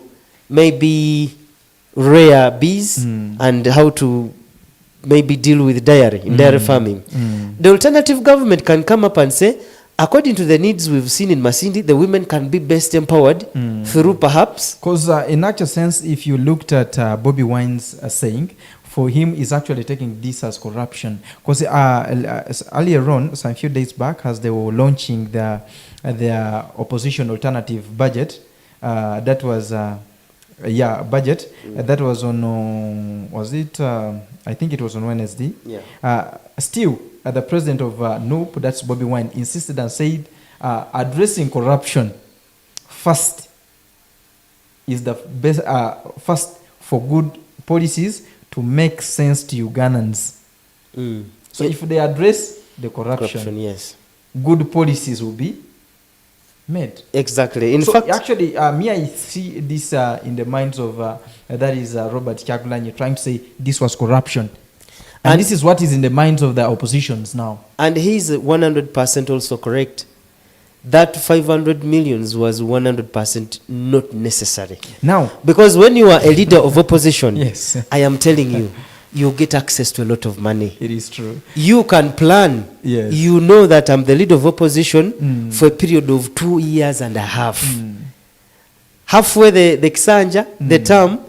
maybe rear bees and how to maybe deal with dairy, in dairy farming. The alternative government can come up and say, according to the needs we've seen in Masindi, the women can be best empowered through perhaps... Because in actual sense, if you looked at Bobby Wine's saying, for him is actually taking this as corruption. Because earlier on, some few days back, as they were launching their opposition alternative budget, that was... budget. That was on, was it, I think it was on Wednesday. Still, the president of NUP, that's Bobby Wine, insisted and said, addressing corruption first is the best, first for good policies to make sense to Ugandans. So if they address the corruption, yes, good policies will be made. Exactly. In so fact, actually, me, I see this in the minds of that is Robert Kyagulanyi trying to say this was corruption, and this is what is in the minds of the oppositions now. And he's 100% also correct. That 500 millions was 100% not necessary. Now, because when you are a leader of opposition, yes, I am telling you, you get access to a lot of money. It is true. You can plan. Yes. You know that I'm the leader of opposition for a period of 2 years and a half. Halfway the Kisanja, the term,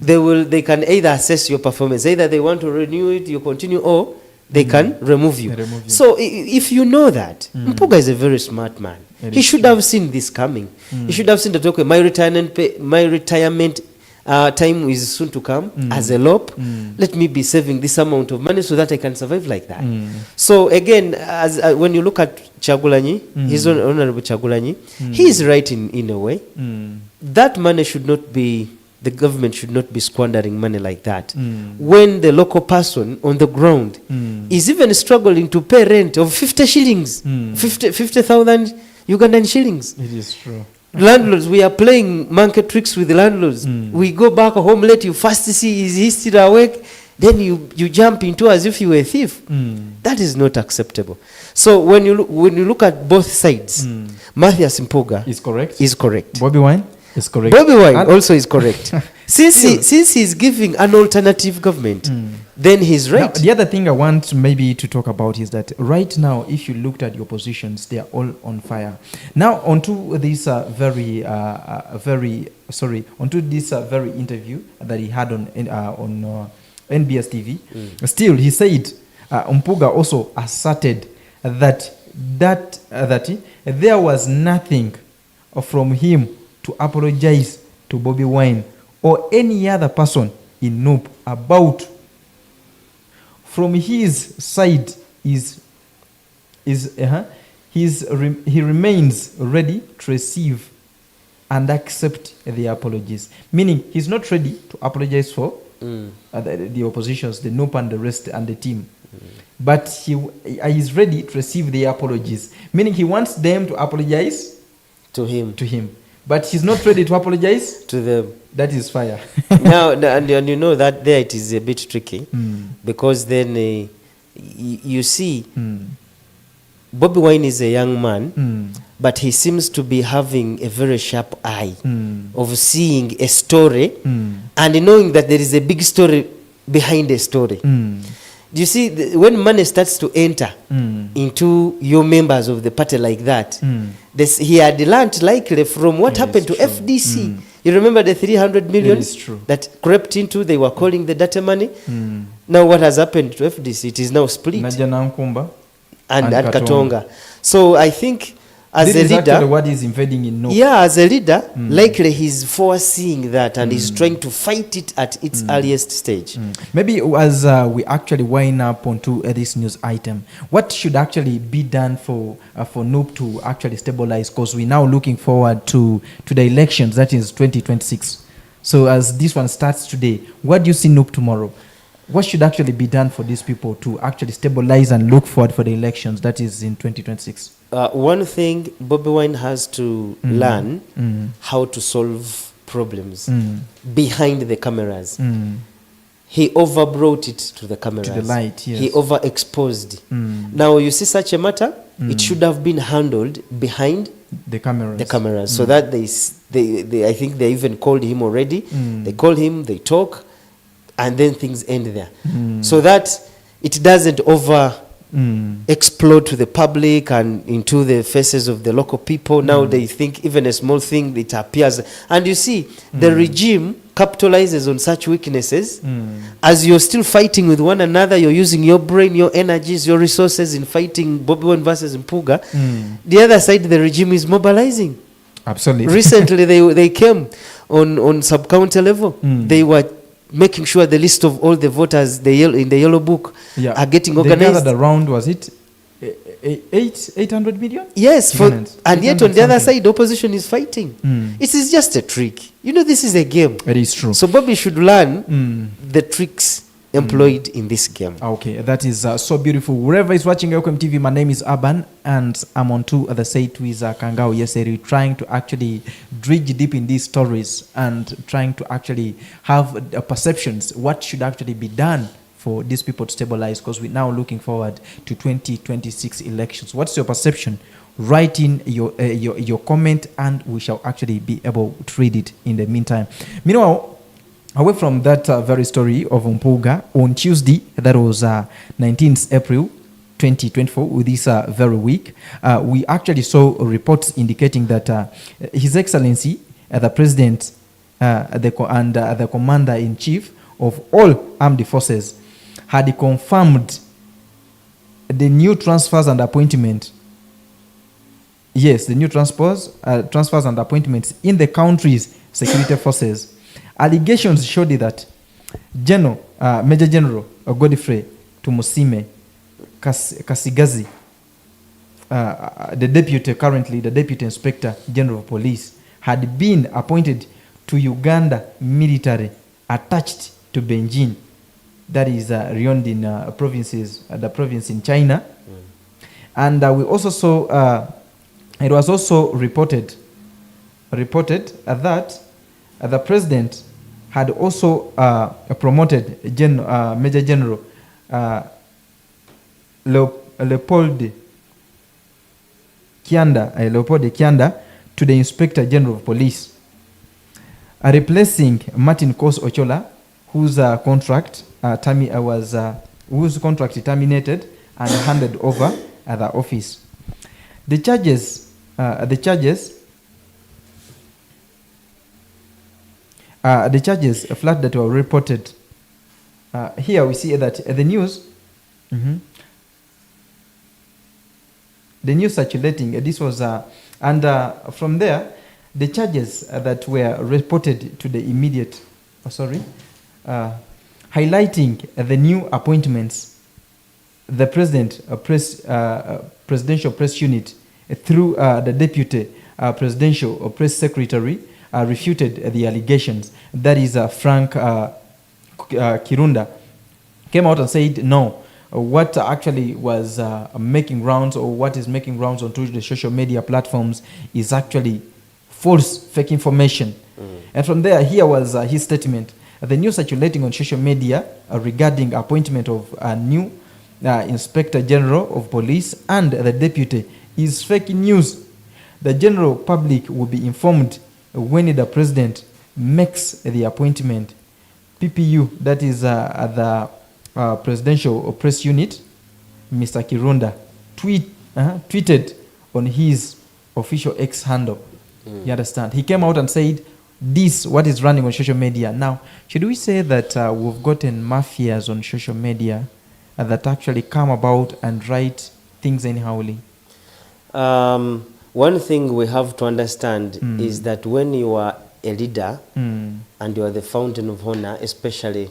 they can either assess your performance. Either they want to renew it, you continue, or they can remove you. So if you know that, Mpuga is a very smart man. He should have seen this coming. He should have seen that, okay, my retirement time is soon to come as a LOP. Let me be saving this amount of money so that I can survive like that. So again, as when you look at Kyagulanyi, his Honorable Kyagulanyi, he is right in a way. That money should not be, the government should not be squandering money like that. When the local person on the ground is even struggling to pay rent of 50 shillings, 50,000 Ugandan shillings. It is true. Landlords, we are playing monkey tricks with the landlords. We go back home late, you first see is he still awake, then you jump into as if you were a thief. That is not acceptable. So when you look at both sides, Matthias Mpuga is correct. Bobby Wine is correct. Bobby Wine also is correct. Since he's giving an alternative government, then he's right. Now, the other thing I want maybe to talk about is that right now, if you looked at the oppositions, they are all on fire. Now, onto this very interview that he had on NBS TV. Still, he said Mpuga also asserted that there was nothing from him to apologize to Bobby Wine or any other person in NUP about. From his side he remains ready to receive and accept the apologies. Meaning he's not ready to apologize for the oppositions, the NUP and the rest and the team. But he is ready to receive the apologies. Meaning he wants them to apologize to him. But he's not ready to apologize to them. That is fire. Now, and you know that there it is a bit tricky because then you see Bobby Wine is a young man, but he seems to be having a very sharp eye of seeing a story and knowing that there is a big story behind a story. You see, when money starts to enter into your members of the party like that, he had learned likely from what happened to FDC. You remember the 300 million that crept into, they were calling the data money? Now what has happened to FDC? It is now split. And Katonga. So I think as a leader, what is invading in NUP. Yeah, as a leader, likely he's foreseeing that and he's trying to fight it at its earliest stage. Maybe as we actually wind up onto this news item, what should actually be done for NUP to actually stabilize? Because we're now looking forward to the elections, that is 2026. So as this one starts today, what do you see NUP tomorrow? What should actually be done for these people to actually stabilize and look forward for the elections, that is in 2026? One thing, Bobby Wine has to learn how to solve problems behind the cameras. he overbrought it to the cameras. To the light, yes. He overexposed. Now, you see such a matter, it should have been handled behind the cameras. the cameras, so that they I think they even called him already. They call him, they talk, and then things end there. So that it doesn't explode to the public and into the faces of the local people. Now they think even a small thing, it appears. And you see, the regime capitalizes on such weaknesses. As you're still fighting with one another, you're using your brain, your energies, your resources in fighting Bobby Wine versus Mpuga. The other side, the regime is mobilizing. Absolutely. Recently, they came on sub-county level. They were making sure the list of all the voters in the yellow book are getting organized. They gathered around, was it 800 million? Yes, and yet on the other side, opposition is fighting. It is just a trick. You know, this is a game. It is true. So Bobby should learn the tricks employed in this game. Okay, that is so beautiful. Wherever is watching Elkem TV, my name is Aban, and I'm on to the site with Kangao Yeseri, trying to actually dredge deep in these stories and trying to actually have perceptions, what should actually be done for these people to stabilize, because we're now looking forward to 2026 elections. What's your perception? Write in your comment, and we shall actually be able to read it in the meantime. Meanwhile, away from that very story of Mpuga, on Tuesday, that was 19th April 2024, with this very week, we actually saw reports indicating that His Excellency, the President and the Commander-in-Chief of all armed forces had confirmed the new transfers and appointment. Yes, the new transfers and appointments in the country's security forces. Allegations showed that Major General Godfrey Tumusime Kasigazi, currently the Deputy Inspector General of Police, had been appointed to Uganda military attached to Beijing, that is Ryongin provinces, the province in China. And we also saw, it was also reported that the President had also promoted Major General Leopold Kianda to the Inspector General of Police, replacing Martin Kos Ochola, whose contract terminated and handed over the office. The charges flat that were reported. Here we see that the news circulating. This was and from there, the charges that were reported to the immediate. Highlighting the new appointments. The presidential press unit through the deputy presidential press secretary refuted the allegations. That is Frank Kirunda came out and said no. What actually was making rounds, or what is making rounds onto the social media platforms, is actually false, fake information. And from there, here was his statement. The news circulating on social media regarding appointment of a new Inspector General of Police and the deputy is fake news. The general public will be informed when the President makes the appointment. PPU, that is the Presidential Press Unit, Mr. Kirunda, tweeted on his official X handle. You understand? He came out and said, this, what is running on social media. Now, should we say that we've gotten mafias on social media that actually come about and write things anyhowly? One thing we have to understand is that when you are a leader and you are the fountain of honor, especially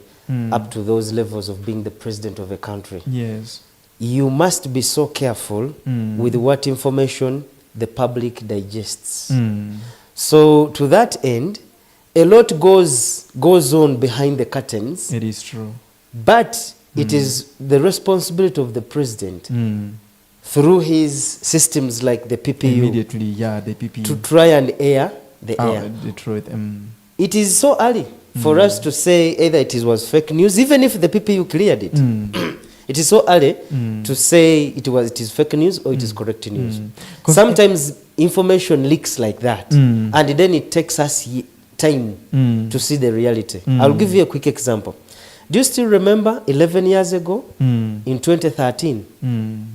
up to those levels of being the president of a country, yes, you must be so careful with what information the public digests. So to that end, a lot goes on behind the curtains. It is true. But it is the responsibility of the president through his systems like the PPU immediately, the PPU, to try and air the air. The truth. it is so early for us to say either was fake news, even if the PPU cleared it. It is so early to say it is fake news or it is correct news. Sometimes information leaks like that, and then it takes us time to see the reality. I'll give you a quick example. Do you still remember 11 years ago, in 2013,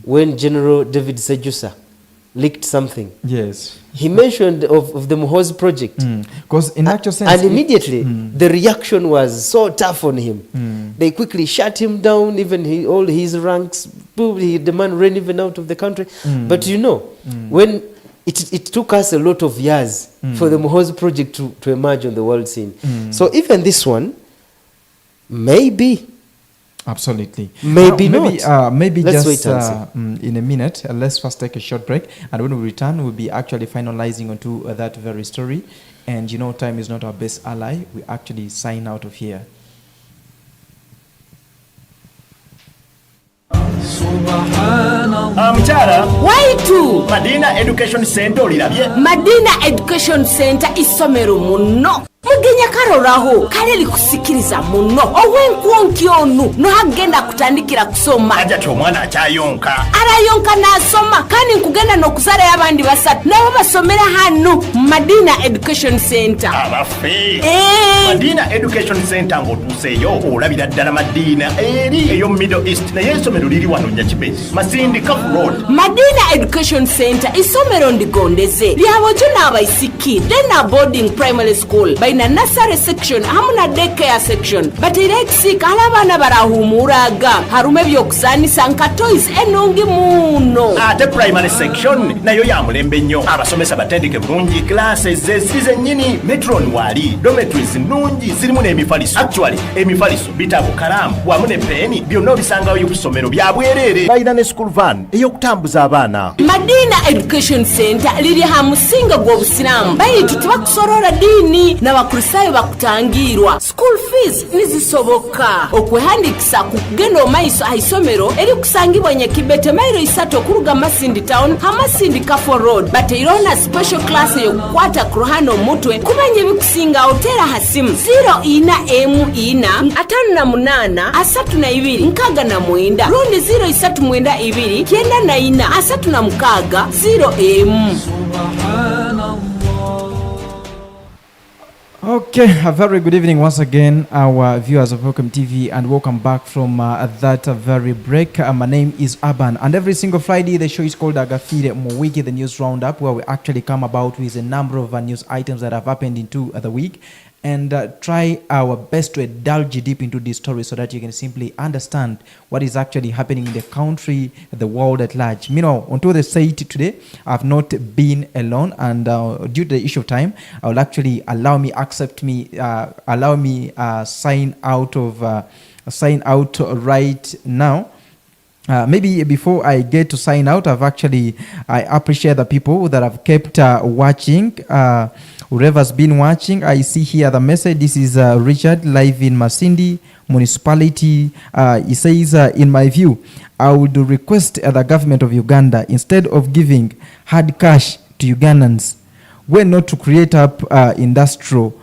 when General David Sejusa leaked something? Yes. He mentioned of the Muhoozi project. Because in actual sense... And immediately, the reaction was so tough on him. They quickly shut him down, even all his ranks. The man ran even out of the country. But you know, when it took us a lot of years for the Muhoozi project to emerge on the world scene. So even this one, maybe... Absolutely. Maybe not. Maybe let's just wait and see. In a minute, let's first take a short break. And when we return, we'll be actually finalizing onto that very story. And you know, time is not our best ally. We actually sign out of here. Mukyala Waitu Madina Education Center olirabye? Madina Education Center isomero muno mugenya karoraho kale likusikiriza muno owenkwonki onu nohagenda kutandikira kusoma Ajati omwana akyayonka arayonka nasoma kandi nkugenda n'okuzala y'abandi basatu nabo basomera hano Madina Education Center abafe Madina Education Center ng'otuuseeyo olabira ddala Madina eri eyo Middle East naye essomero liri wano Nyakibe Masindi Kafu Road. Madina Education Center isomero ndigondeze lyabojjo n'abaisiki then boarding primary school baina nursery section hamuna daycare section batera ekisika abaana barahumuraga harume ebyokusanyisa nka toys enungi muno ate primary section nayo ya mulembe nnyo abasomesa batendeke bulungi classes ziri nnyini metron wali dormitories nnungi zirimu n'emifaliso actually emifaliso bitabo kalamu wamu ne peni byonna obisangayo ku ssomero bya bwereere balina ne school van ey'okutambuza abaana. Madina Education Center liri ha musinga gw'obusiramu bayitu tebakusorora dini n'abakristayo bakutangirwa school fees nizisoboka okwehandikisa ku kugenda omaiso aisomero eri kusangibwa Nyakibete mairo 3 okuruga Masindi town Masindi Kafo road bateirona special class yokukwata kuruhano mutwe kubanye ebikusinga otera hasimu 0-4-5-8-32 rundi 0-3-2-9-4-0 Okay, a very good evening once again, our viewers of Elkem TV, and welcome back from that very break. My name is Aban, and every single Friday the show is called Agafiire Mwiki, the news roundup, where we actually come about with a number of news items that have happened into the week, and try our best to indulge deep into this story so that you can simply understand what is actually happening in the country, the world at large. You know, until the site today, I've not been alone, and due to the issue of time, I will actually allow me sign out right now. Maybe before I get to sign out, I appreciate the people that have kept watching. Whoever's been watching, I see here the message. This is Richard, live in Masindi municipality. He says, in my view, I would request the government of Uganda, instead of giving hard cash to Ugandans, why not to create up industrial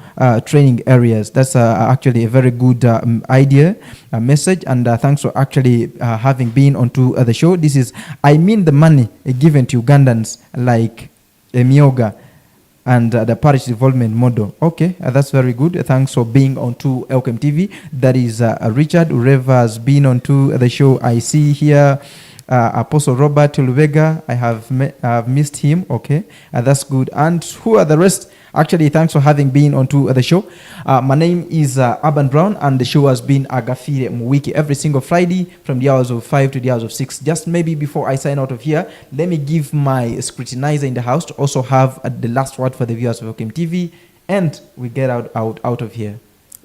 training areas. That's actually a very good idea, message, and thanks for actually having been onto the show. This is, I mean, the money given to Ugandans like Emioga and the parish development model. Okay, that's very good. Thanks for being onto Elkem TV. That is Richard, whoever has been onto the show. I see here Apostle Robert Lubega. I have missed him. Okay, that's good. And who are the rest? Actually, thanks for having been onto the show. My name is Aban Brown, and the show has been Agafiire Mwiki every single Friday from the hours of 5 to the hours of 6. Just maybe before I sign out of here, let me give my scrutinizer in the house to also have the last word for the viewers of Elkem TV, and we get out of here.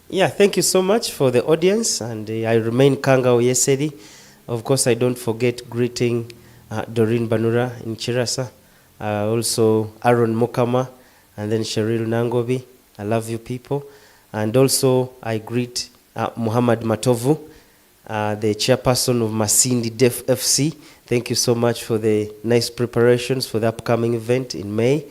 Yeah, thank you so much for the audience, and I remain Kangao Yesedi. Of course, I don't forget greeting Doreen Banura in Chirasa, also Aaron Mokama, and then Cheryl Nangobi. I love you people. And also I greet Muhammad Matovu, the chairperson of Masindi Def FC. Thank you so much for the nice preparations for the upcoming event in May.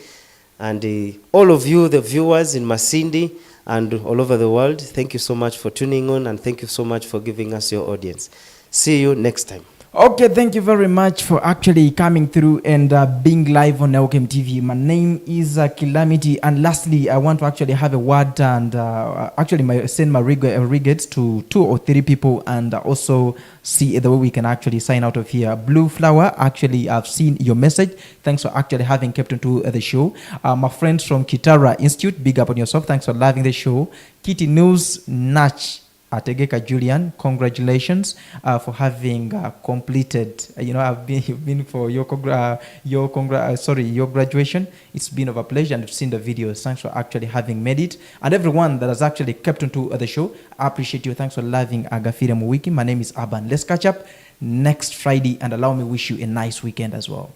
And all of you, the viewers in Masindi, and all over the world. Thank you so much for tuning on, and thank you so much for giving us your audience. See you next time. Okay, thank you very much for actually coming through and being live on Elkem TV. My name is Calamity, and lastly, I want to actually have a word and actually send my regrets to 2 or 3 people, and also see the way we can actually sign out of here. Blue Flower, actually, I've seen your message. Thanks for actually having kept into the show. My friends from Kitara Institute, big up on yourself. Thanks for loving the show. Kitty News Natch. Tegeka Julian, congratulations for having completed. You've been for your graduation. It's been of a pleasure, and I've seen the videos. Thanks for actually having made it, and everyone that has actually kept into the show. I appreciate you. Thanks for loving Agafiire Wiki. My name is Aban. Let's catch up next Friday, and allow me wish you a nice weekend as well.